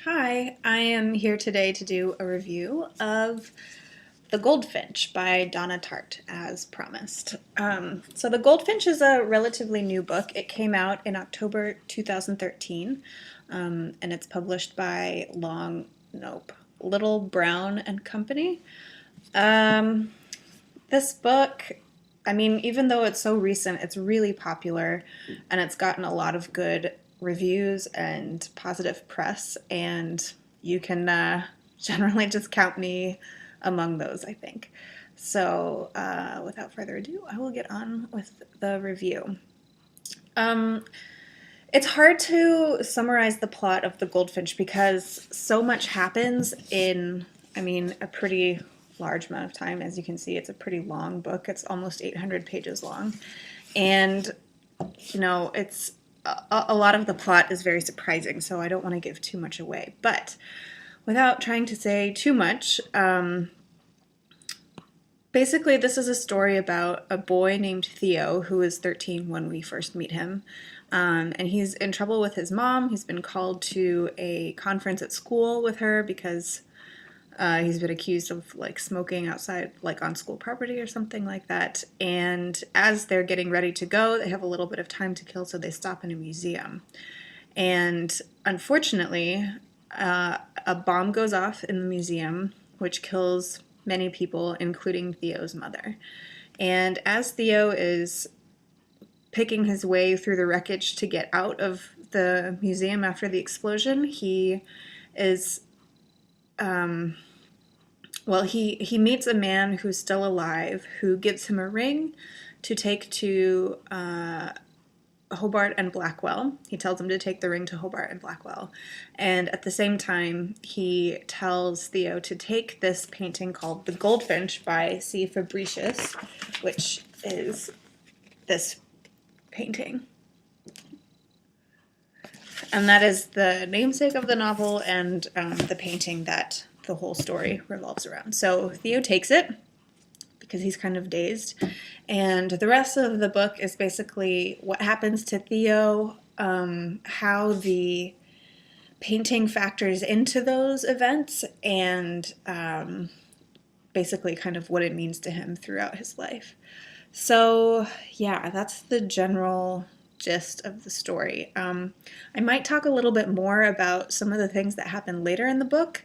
Hi, I am here today to do a review of The Goldfinch by Donna Tartt, as promised. The Goldfinch is a relatively new book. It came out in October 2013, and it's published by Little Brown and Company. Um, this book, even though it's so recent, it's really popular and it's gotten a lot of good reviews and positive press, and you can generally just count me among those, I think. Without further ado, I will get on with the review. Um, it's hard to summarize the plot of The Goldfinch because so much happens in, a pretty large amount of time. As you can see, it's a pretty long book. It's almost 800 pages long. And, it's a lot of the plot is very surprising, so I don't want to give too much away. But without trying to say too much, basically, this is a story about a boy named Theo who is 13 when we first meet him. And he's in trouble with his mom. He's been called to a conference at school with her because he's been accused of smoking outside, on school property or something like that. And as they're getting ready to go, they have a little bit of time to kill, so they stop in a museum. And unfortunately, a bomb goes off in the museum, which kills many people, including Theo's mother. And as Theo is picking his way through the wreckage to get out of the museum after the explosion, he is he meets a man who's still alive who gives him a ring to take to Hobart and Blackwell. He tells him to take the ring to Hobart and Blackwell. And at the same time, he tells Theo to take this painting called The Goldfinch by C. Fabricius, which is this painting. And that is the namesake of the novel and the painting that the whole story revolves around. So Theo takes it because he's kind of dazed. And the rest of the book is basically what happens to Theo, how the painting factors into those events, and basically kind of what it means to him throughout his life. So yeah, that's the general gist of the story. I might talk a little bit more about some of the things that happen later in the book,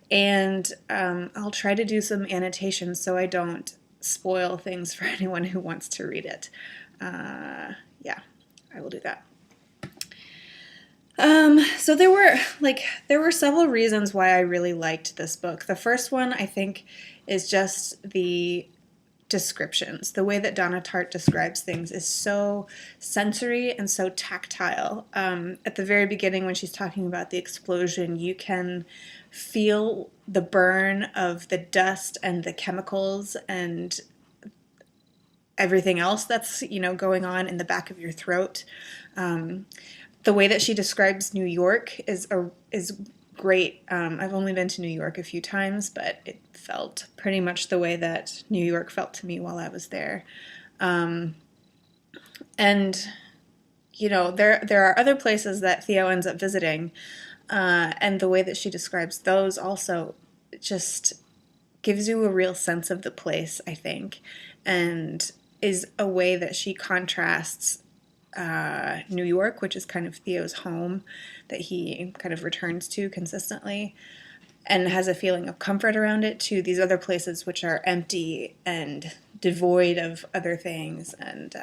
and I'll try to do some annotations so I don't spoil things for anyone who wants to read it. Yeah, I will do that. So there were several reasons why I really liked this book. The first one, I think, is just the descriptions. The way that Donna Tartt describes things is so sensory and so tactile. At the very beginning, when she's talking about the explosion, you can feel the burn of the dust and the chemicals and everything else that's going on in the back of your throat. The way that she describes New York is great. I've only been to New York a few times, but it felt pretty much the way that New York felt to me while I was there. And there are other places that Theo ends up visiting, and the way that she describes those also just gives you a real sense of the place, I think, and is a way that she contrasts New York, which is kind of Theo's home that he kind of returns to consistently and has a feeling of comfort around it, to these other places which are empty and devoid of other things. And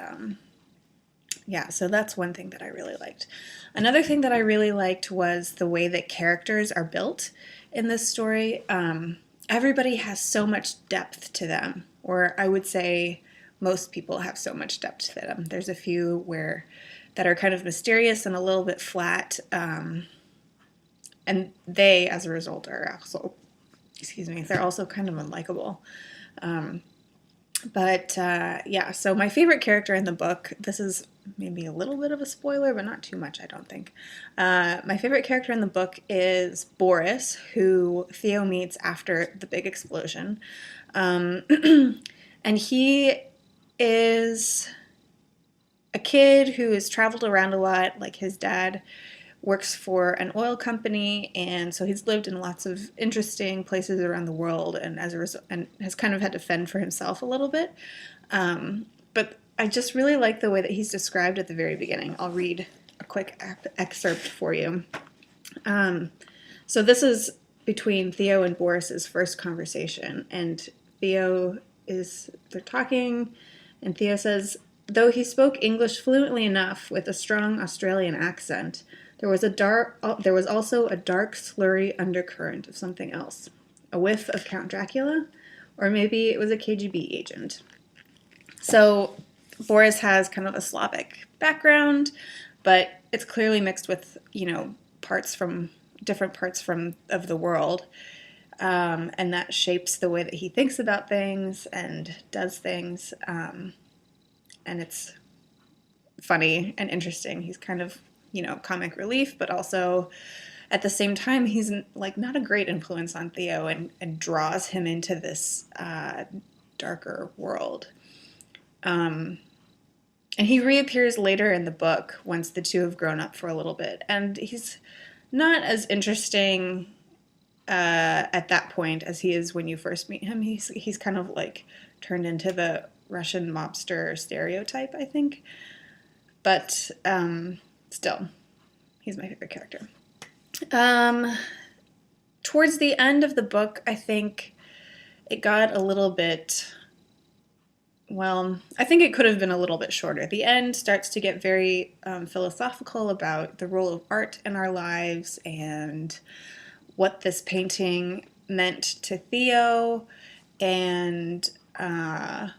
yeah, so that's one thing that I really liked. Another thing that I really liked was the way that characters are built in this story. Everybody has so much depth to them, or I would say most people have so much depth to them. There's a few that are kind of mysterious and a little bit flat, and they, as a result, are also, they're also kind of unlikable. Yeah, so my favorite character in the book, this is maybe a little bit of a spoiler, but not too much, I don't think. My favorite character in the book is Boris, who Theo meets after the big explosion. And he is a kid who has traveled around a lot, like his dad works for an oil company, and so he's lived in lots of interesting places around the world, and as a result, and has kind of had to fend for himself a little bit. But I just really like the way that he's described at the very beginning. I'll read a quick excerpt for you. So this is between Theo and Boris's first conversation, and they're talking, and Theo says, though he spoke English fluently enough with a strong Australian accent, there was also a dark, slurry undercurrent of something else. A whiff of Count Dracula? Or maybe it was a KGB agent. So Boris has kind of a Slavic background, but it's clearly mixed with, different parts of the world. And that shapes the way that he thinks about things and does things. And it's funny and interesting. He's kind of, comic relief, but also at the same time, he's like not a great influence on Theo and draws him into this darker world. And he reappears later in the book once the two have grown up for a little bit. And he's not as interesting at that point as he is when you first meet him. He's kind of like turned into the Russian mobster stereotype, I think. But still, he's my favorite character. Towards the end of the book, I think it got a little bit... Well, I think it could have been a little bit shorter. The end starts to get very philosophical about the role of art in our lives and what this painting meant to Theo and, how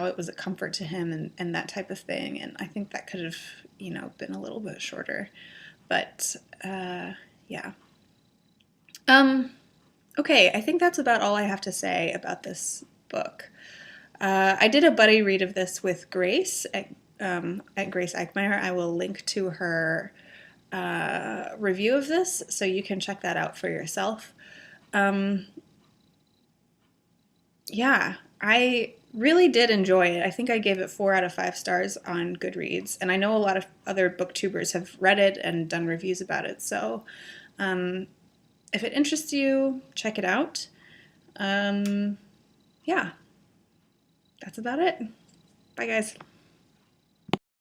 it was a comfort to him and that type of thing. And I think that could have, been a little bit shorter. But, yeah. Okay, I think that's about all I have to say about this book. I did a buddy read of this with Grace at Grace Eichmeyer. I will link to her review of this, so you can check that out for yourself. Yeah, I really did enjoy it. I think I gave it 4 out of 5 stars on Goodreads, and I know a lot of other booktubers have read it and done reviews about it, so if it interests you, check it out. Yeah. That's about it. Bye, guys.